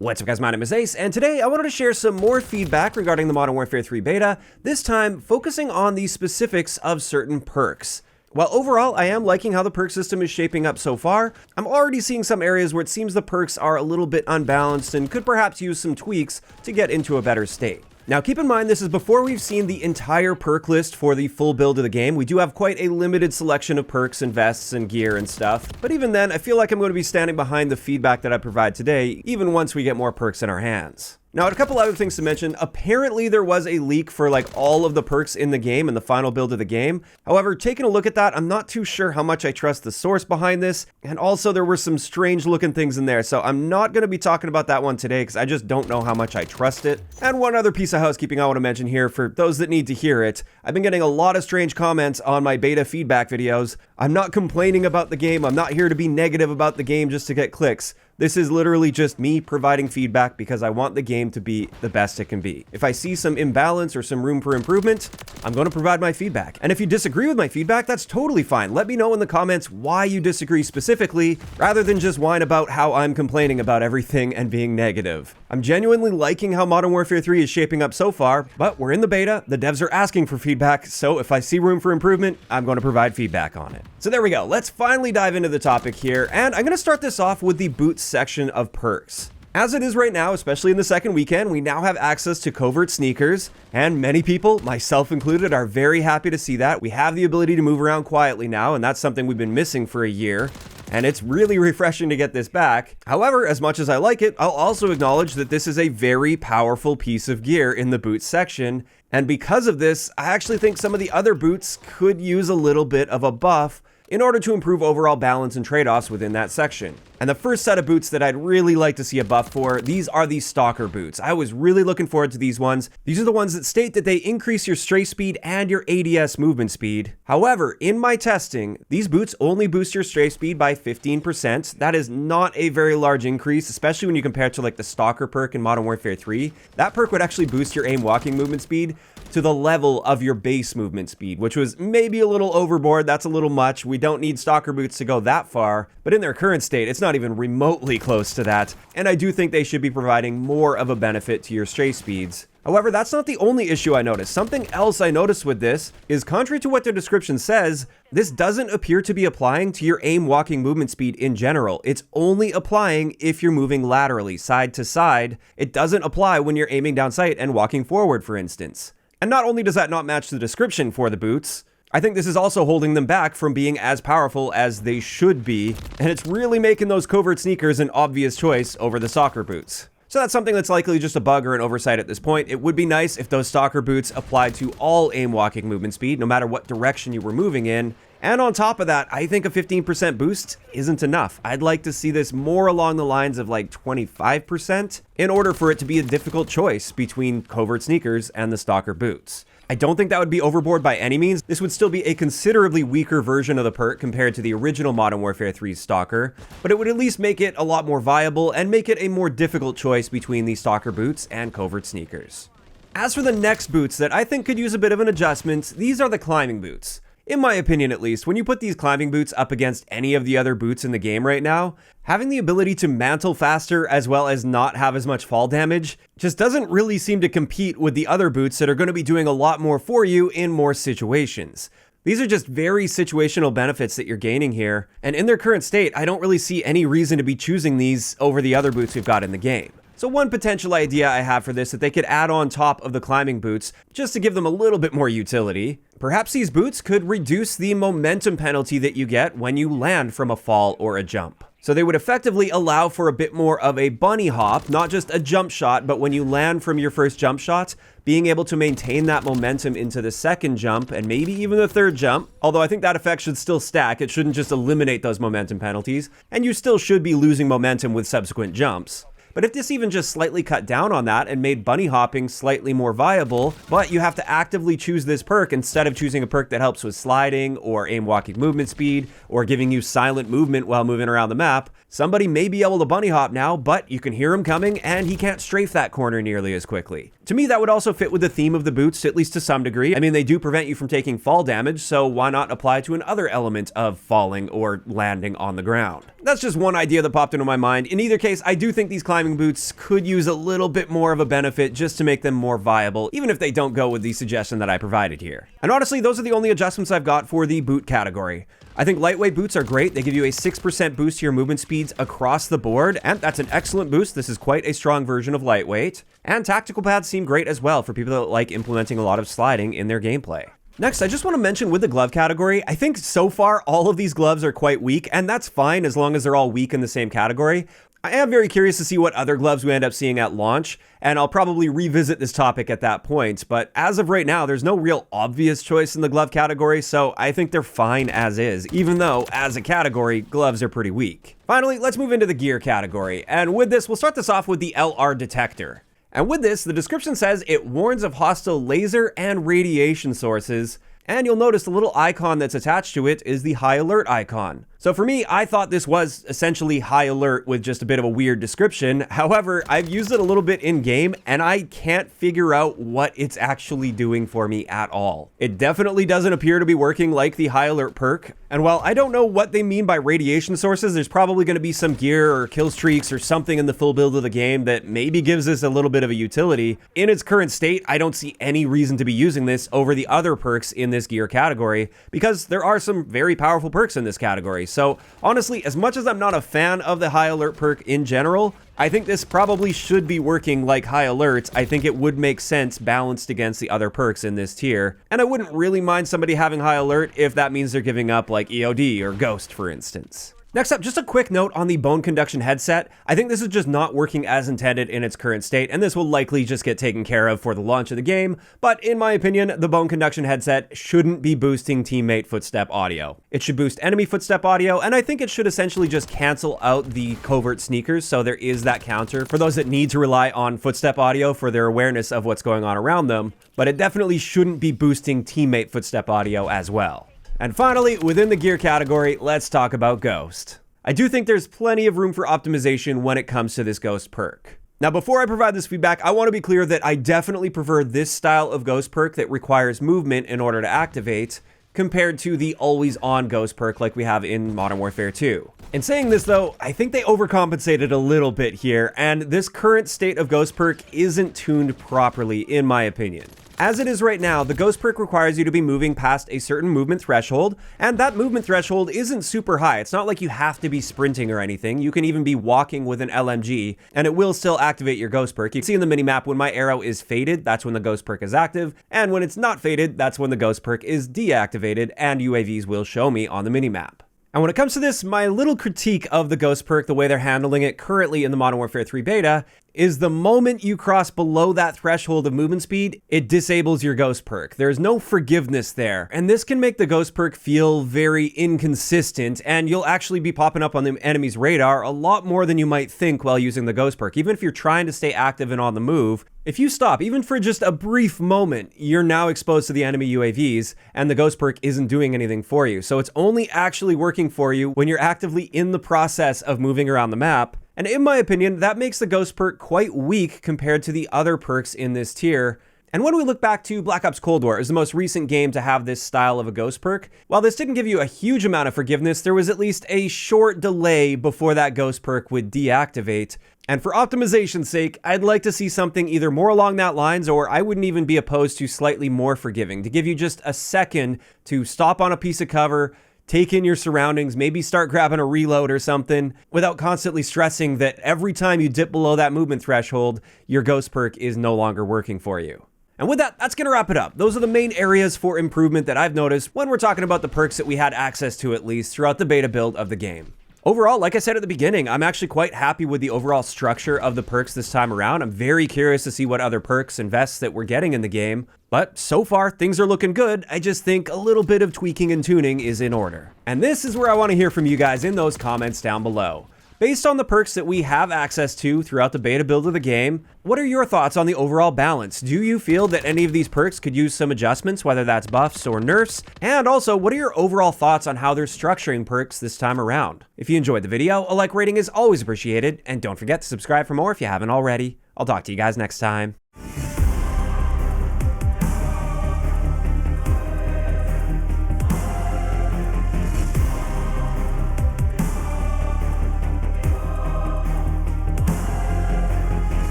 What's up guys, my name is Ace, and today I wanted to share some more feedback regarding the Modern Warfare 3 beta, this time focusing on the specifics of certain perks. While overall I am liking how the perk system is shaping up so far, I'm already seeing some areas where it seems the perks are a little bit unbalanced and could perhaps use some tweaks to get into a better state. Now keep in mind this is before we've seen the entire perk list for the full build of the game. We do have quite a limited selection of perks and vests and gear and stuff, but even then I feel like I'm going to be standing behind the feedback that I provide today, even once we get more perks in our hands. Now, a couple other things to mention. Apparently there was a leak for like all of the perks in the game in the final build of the game. However, taking a look at that, I'm not too sure how much I trust the source behind this. And also there were some strange looking things in there. So I'm not going to be talking about that one today because I just don't know how much I trust it. And one other piece of housekeeping I want to mention here for those that need to hear it. I've been getting a lot of strange comments on my beta feedback videos. I'm not complaining about the game. I'm not here to be negative about the game just to get clicks. This is literally just me providing feedback because I want the game to be the best it can be. If I see some imbalance or some room for improvement, I'm going to provide my feedback. And if you disagree with my feedback, that's totally fine. Let me know in the comments why you disagree specifically, rather than just whine about how I'm complaining about everything and being negative. I'm genuinely liking how Modern Warfare 3 is shaping up so far, but we're in the beta, the devs are asking for feedback, so if I see room for improvement, I'm going to provide feedback on it. So there we go, let's finally dive into the topic here, and I'm going to start this off with the boots section of perks. As it is right now, especially in the second weekend, we now have access to covert sneakers, and many people, myself included, are very happy to see that. We have the ability to move around quietly now, and that's something we've been missing for a year. And it's really refreshing to get this back. However, as much as I like it, I'll also acknowledge that this is a very powerful piece of gear in the boots section. And because of this, I actually think some of the other boots could use a little bit of a buff in order to improve overall balance and trade-offs within that section. And the first set of boots that I'd really like to see a buff for, these are the Stalker boots. I was really looking forward to these ones. These are the ones that state that they increase your stray speed and your ADS movement speed. However, in my testing, these boots only boost your stray speed by 15%. That is not a very large increase, especially when you compare it to like the Stalker perk in Modern Warfare 3. That perk would actually boost your aim walking movement speed to the level of your base movement speed, which was maybe a little overboard. That's a little much. We don't need Stalker boots to go that far, but in their current state, it's not even remotely close to that. And I do think they should be providing more of a benefit to your stray speeds. However, that's not the only issue I noticed. Something else I noticed with this is, contrary to what their description says, this doesn't appear to be applying to your aim walking movement speed in general. It's only applying if you're moving laterally, side to side. It doesn't apply when you're aiming down sight and walking forward, for instance. And not only does that not match the description for the boots, I think this is also holding them back from being as powerful as they should be, and it's really making those covert sneakers an obvious choice over the Stalker boots. So that's something that's likely just a bug or an oversight at this point. It would be nice if those Stalker boots applied to all aim walking movement speed, no matter what direction you were moving in. And on top of that, I think a 15% boost isn't enough. I'd like to see this more along the lines of like 25% in order for it to be a difficult choice between covert sneakers and the Stalker boots. I don't think that would be overboard by any means. This would still be a considerably weaker version of the perk compared to the original Modern Warfare 3 Stalker, but it would at least make it a lot more viable and make it a more difficult choice between the Stalker boots and covert sneakers. As for the next boots that I think could use a bit of an adjustment, these are the climbing boots. In my opinion at least, when you put these climbing boots up against any of the other boots in the game right now, having the ability to mantle faster as well as not have as much fall damage just doesn't really seem to compete with the other boots that are going to be doing a lot more for you in more situations. These are just very situational benefits that you're gaining here, and in their current state, I don't really see any reason to be choosing these over the other boots we've got in the game. So one potential idea I have for this that they could add on top of the climbing boots, just to give them a little bit more utility. Perhaps these boots could reduce the momentum penalty that you get when you land from a fall or a jump. So they would effectively allow for a bit more of a bunny hop, not just a jump shot, but when you land from your first jump shot, being able to maintain that momentum into the second jump and maybe even the third jump. Although I think that effect should still stack. It shouldn't just eliminate those momentum penalties, and you still should be losing momentum with subsequent jumps. But if this even just slightly cut down on that and made bunny hopping slightly more viable, but you have to actively choose this perk instead of choosing a perk that helps with sliding or aim walking movement speed or giving you silent movement while moving around the map, somebody may be able to bunny hop now, but you can hear him coming and he can't strafe that corner nearly as quickly. To me, that would also fit with the theme of the boots, at least to some degree. I mean, they do prevent you from taking fall damage, so why not apply to another element of falling or landing on the ground? That's just one idea that popped into my mind. In either case, I do think these climbing boots could use a little bit more of a benefit just to make them more viable, even if they don't go with the suggestion that I provided here. And honestly, those are the only adjustments I've got for the boot category. I think lightweight boots are great. They give you a 6% boost to your movement speeds across the board, and that's an excellent boost. This is quite a strong version of lightweight. And tactical pads seem great as well for people that like implementing a lot of sliding in their gameplay. Next, I just want to mention with the glove category, I think so far all of these gloves are quite weak, and that's fine as long as they're all weak in the same category. I am very curious to see what other gloves we end up seeing at launch, and I'll probably revisit this topic at that point, but as of right now, there's no real obvious choice in the glove category, so I think they're fine as is, even though, as a category, gloves are pretty weak. Finally, let's move into the gear category, and with this, we'll start this off with the LR Detector. And with this, the description says it warns of hostile laser and radiation sources, and you'll notice the little icon that's attached to it is the high alert icon. So for me, I thought this was essentially high alert with just a bit of a weird description. However, I've used it a little bit in game and I can't figure out what it's actually doing for me at all. It definitely doesn't appear to be working like the high alert perk. And while I don't know what they mean by radiation sources, there's probably going to be some gear or kill streaks or something in the full build of the game that maybe gives this a little bit of a utility. In its current state, I don't see any reason to be using this over the other perks in this gear category because there are some very powerful perks in this category. So honestly, as much as I'm not a fan of the high alert perk in general, I think this probably should be working like high alert. I think it would make sense balanced against the other perks in this tier. And I wouldn't really mind somebody having high alert if that means they're giving up like EOD or Ghost, for instance. Next up, just a quick note on the bone conduction headset. I think this is just not working as intended in its current state, and this will likely just get taken care of for the launch of the game, but in my opinion, the bone conduction headset shouldn't be boosting teammate footstep audio. It should boost enemy footstep audio, and I think it should essentially just cancel out the covert sneakers, so there is that counter for those that need to rely on footstep audio for their awareness of what's going on around them, but it definitely shouldn't be boosting teammate footstep audio as well. And finally, within the gear category, let's talk about Ghost. I do think there's plenty of room for optimization when it comes to this Ghost perk. Now, before I provide this feedback, I want to be clear that I definitely prefer this style of Ghost perk that requires movement in order to activate, compared to the always-on Ghost perk like we have in Modern Warfare 2. In saying this though, I think they overcompensated a little bit here, and this current state of Ghost perk isn't tuned properly, in my opinion. As it is right now, the Ghost perk requires you to be moving past a certain movement threshold, and that movement threshold isn't super high. It's not like you have to be sprinting or anything. You can even be walking with an LMG, and it will still activate your Ghost perk. You can see in the minimap when my arrow is faded, that's when the Ghost perk is active, and when it's not faded, that's when the Ghost perk is deactivated, and UAVs will show me on the minimap. And when it comes to this, my little critique of the Ghost perk, the way they're handling it currently in the Modern Warfare 3 beta, is the moment you cross below that threshold of movement speed, it disables your Ghost perk. There's no forgiveness there, and this can make the Ghost perk feel very inconsistent, and you'll actually be popping up on the enemy's radar a lot more than you might think while using the Ghost perk. Even if you're trying to stay active and on the move, if you stop, even for just a brief moment, you're now exposed to the enemy UAVs, and the Ghost perk isn't doing anything for you. So it's only actually working for you when you're actively in the process of moving around the map. And in my opinion, that makes the Ghost perk quite weak compared to the other perks in this tier. And when we look back to Black Ops Cold War as the most recent game to have this style of a Ghost perk, while this didn't give you a huge amount of forgiveness, there was at least a short delay before that Ghost perk would deactivate. And for optimization's sake, I'd like to see something either more along that lines, or I wouldn't even be opposed to slightly more forgiving, to give you just a second to stop on a piece of cover, take in your surroundings, maybe start grabbing a reload or something, without constantly stressing that every time you dip below that movement threshold, your Ghost perk is no longer working for you. And with that, that's going to wrap it up. Those are the main areas for improvement that I've noticed when we're talking about the perks that we had access to at least throughout the beta build of the game. Overall, like I said at the beginning, I'm actually quite happy with the overall structure of the perks this time around. I'm very curious to see what other perks and vests that we're getting in the game. But so far, things are looking good. I just think a little bit of tweaking and tuning is in order. And this is where I want to hear from you guys in those comments down below. Based on the perks that we have access to throughout the beta build of the game, what are your thoughts on the overall balance? Do you feel that any of these perks could use some adjustments, whether that's buffs or nerfs? And also, what are your overall thoughts on how they're structuring perks this time around? If you enjoyed the video, a like rating is always appreciated, and don't forget to subscribe for more if you haven't already. I'll talk to you guys next time.